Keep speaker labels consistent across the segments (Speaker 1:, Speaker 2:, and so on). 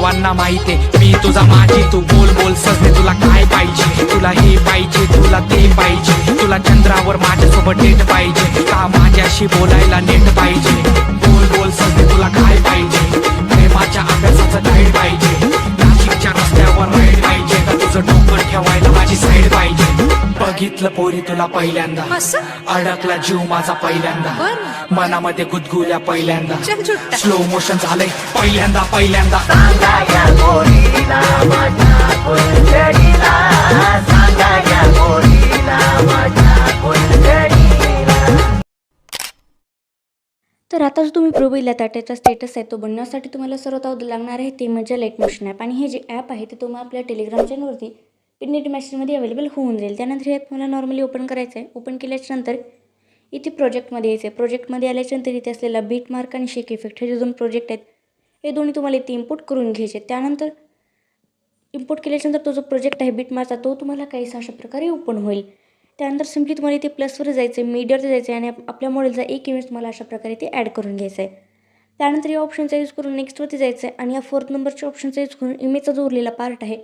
Speaker 1: सर्वांना माहिती मी तुझा माझी, तू बोल बोल सजने तुला काय पाहिजे, तुला हे पाहिजे तुला ते पाहिजे, तुला चंद्रावर माझ्यासोबत डेट पाहिजे का माझ्याशी बोलायला नेट पाहिजे, बोल बोल सजने तुला काय पाहिजे, प्रेमाच्या अभ्यासाचं गाईड पाहिजे, नाशिकच्या रस्त्यावर राईड पाहिजे का तुझं डोकं ठेवायला माझी साईड पाहिजे, बघितलं पोरी तुला पहिल्यांदा अडकला जीव माझा पहिल्यांदा, मनामध्ये गुदगुल्या पहिल्यांदा, स्लो मोशन झालंय पहिल्यांदा पहिल्यांदा,
Speaker 2: तर आता जो तुम्ही प्रो बघितला त्याचा स्टेटस आहे तो बनवण्यासाठी तुम्हाला सर्वात अगोदर लागणार आहे ते म्हणजे लाईट मोशन ॲप, आणि हे जे ॲप आहे ते तुम्हाला आपल्या टेलिग्राम चॅनलवरती पिननेट मॅसेजमध्ये अवेलेबल होऊन जाईल। त्यानंतर हे तुम्हाला नॉर्मली ओपन करायचं आहे। ओपन केल्याच्यानंतर इथे प्रोजेक्टमध्ये यायचं आहे। प्रोजेक्टमध्ये आल्याच्यानंतर इथे असलेला बीट मार्क आणि शेक इफेक्ट हे जे दोन प्रोजेक्ट आहेत हे दोन्ही तुम्हाला इथे इम्पोर्ट करून घ्यायचे। त्यानंतर इम्पोर्ट केल्याच्यानंतर तो जो प्रोजेक्ट आहे बीट मार्कचा तो तुम्हाला काहीसा अशा प्रकारे ओपन होईल। त्यानंतर सिम्पली तुम्हाला इथे प्लसवर जायचं आहे, मीडियावर जायचं आहे आणि आपल्या मॉडेलचा एक इमेज तुम्हाला अशा प्रकारे इथे ॲड करून घ्यायचा आहे। त्यानंतर या ऑप्शनचा यूज करून नेक्स्टवरती जायचं आहे आणि या 4th नंबरच्या ऑप्शनचा यूज करून इमेजचा जो उरलेला पार्ट आहे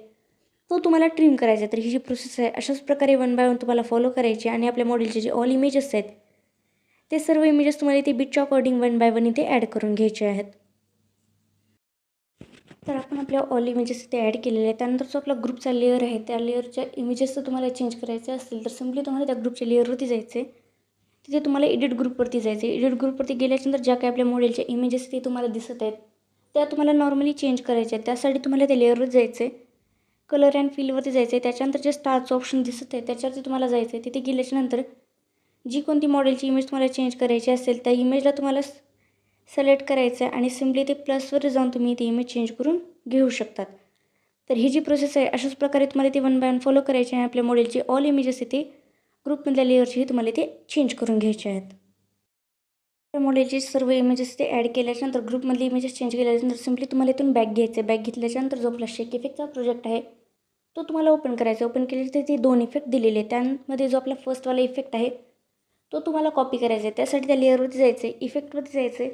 Speaker 2: तो तुम्हाला ट्रिम करायचा आहे। तर ही जी प्रोसेस आहे अशाच प्रकारे 1 बाय 1 तुम्हाला फॉलो करायची आणि आपल्या मॉडेलचे जे ऑल इमेजेस आहेत ते सर्व इमेजेस तुम्हाला इथे बीटच्या अकॉर्डिंग 1 बाय 1 इथे ॲड करून घ्यायचे आहेत। तर आपण आपल्या ऑल इमेजेस इथे ॲड केलेले आहेत। त्यानंतर जो आपला ग्रुपचा लेअर आहे त्या लेअरच्या इमेजेस जर तुम्हाला चेंज करायचे असतील तर सिम्पली तुम्हाला त्या ग्रुपच्या लेअरवरती जायचे, तिथे तुम्हाला एडिट ग्रुपवरती जायचे। एडिट ग्रुपवरती गेल्याच्यानंतर ज्या काही आपल्या मॉडेलच्या इमेजेस ते तुम्हाला दिसत आहेत त्या तुम्हाला नॉर्मली चेंज करायच्या आहेत। त्यासाठी तुम्हाला त्या लेअरवर जायचे, कलर अँड फिलवरती जायचं आहे। त्याच्यानंतर जे स्टारचं ऑप्शन दिसत आहे त्याच्यावरती तुम्हाला जायचं आहे। तिथे गेल्याच्यानंतर जी कोणती मॉडेलची इमेज तुम्हाला चेंज करायची असेल त्या इमेजला तुम्हाला सिलेक्ट करायचं आहे आणि सिम्पली ते प्लसवर जाऊन तुम्ही ती इमेज चेंज करून घेऊ शकतात। तर ही जी प्रोसेस आहे अशाच प्रकारे तुम्हाला ती 1 बाय 1 फॉलो करायची आहे। आपल्या मॉडेलची ऑल इमेजेस इथे ग्रुपमधल्या लेअरची तुम्हाला ते चेंज करून घ्यायचे आहेत। त्या मॉडेलचे सर्व इमेजेस ते ॲड केल्याच्यानंतर ग्रुपमधले इमेजेस चेंज केल्यानंतर सिम्पली तुम्हाला इथून बॅक घ्यायचं आहे। बॅक घेतल्याच्यानंतर जो आपला शेक इफेक्टचा प्रोजेक्ट आहे तो तुम्हाला ओपन करायचा। ओपन केल्यानंतर ते 2 इफेक्ट दिलेले आहेत, त्यामध्ये जो आपला फर्स्टवाला इफेक्ट आहे तो तुम्हाला कॉपी करायचा आहे। त्यासाठी त्या लेअरवरती जायचं आहे, इफेक्टवरती जायचं आहे,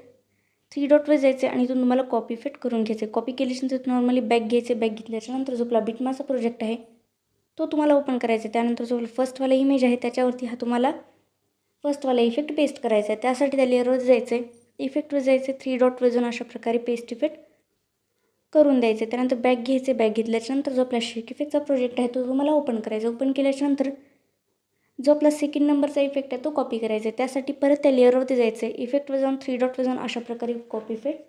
Speaker 2: 3 डॉटवर जायचं आहे आणि इथून तुम्हाला कॉपी इफेक्ट करून घ्यायचं आहे। कॉपी केल्याच्यानंतर नॉर्मली बॅक घ्यायचे, बॅक घेतल्याच्यानंतर जो आपला बीटमार्कचा प्रोजेक्ट आहे तो तुम्हाला ओपन करायचा आहे। त्यानंतर जो फर्स्टवाला इमेज आहे त्याच्यावरती हा तुम्हाला फर्स्टवाला इफेक्ट पेस्ट करायचा आहे। त्यासाठी त्या लेअरवर जायचं आहे, इफेक्टवर जायचं, 3 डॉटवर जाऊन अशा प्रकारे पेस्ट इफेक्ट करून द्यायचे। त्यानंतर बॅक घ्यायचे, बॅक घेतल्याच्यानंतर जो आपला शेक इफेक्टचा प्रोजेक्ट आहे तो तुम्हाला ओपन करायचा। ओपन केल्याच्यानंतर जो आपला 2nd नंबरचा इफेक्ट आहे तो कॉपी करायचा आहे। त्यासाठी परत त्या लेअरवरती जायचं आहे, इफेक्टवर जाऊन 3 डॉटवर जाऊन अशा प्रकारे कॉपी इफेक्ट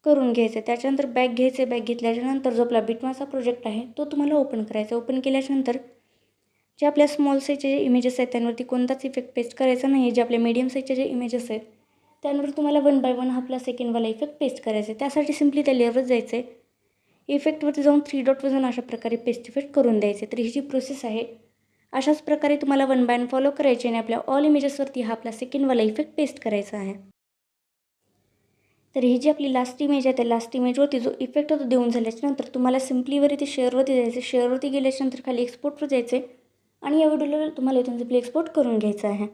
Speaker 2: करून घ्यायचं आहे। त्याच्यानंतर बॅक घ्यायचे, बॅक घेतल्याच्यानंतर जो आपला बीटमार्कचा प्रोजेक्ट आहे तो तुम्हाला ओपन करायचा। ओपन केल्याच्यानंतर जे आपल्या स्मॉल साईजचे जे इमेजेस आहेत त्यांवरती कोणताच इफेक्ट पेस्ट करायचा नाही। जे आपल्या मीडियम साईजचे जे इमेजेस आहेत त्यांवर तुम्हाला 1 बाय 1 हा आपला सेकंडवाला इफेक्ट पेस्ट करायचा आहे। त्यासाठी सिम्पली त्या लेअरवर जायचं आहे, इफेक्टवरती जाऊन 3 डॉटवर जाऊन अशा प्रकारे पेस्ट इफेक्ट करून द्यायचे। तर ही जी प्रोसेस आहे अशाच प्रकारे तुम्हाला 1 बाय 1 फॉलो करायची आणि आपल्या ऑल इमेजेसवरती हा आपला सेकंडवाला इफेक्ट पेस्ट करायचा आहे। तर ही जी आपली लास्ट इमेज आहे त्या लास्ट इमेजवरती जो इफेक्ट होतो देऊन झाल्याच्यानंतर तुम्हाला सिम्पलीवर इथे शेअरवरती जायचं, शेअरवरती गेल्याच्यानंतर खाली एक्सपोर्टवर जायचं आणि या व्हिडिओला तुम्हाला इथून सिम्पली एक्सपोर्ट करून घ्यायचं आहे।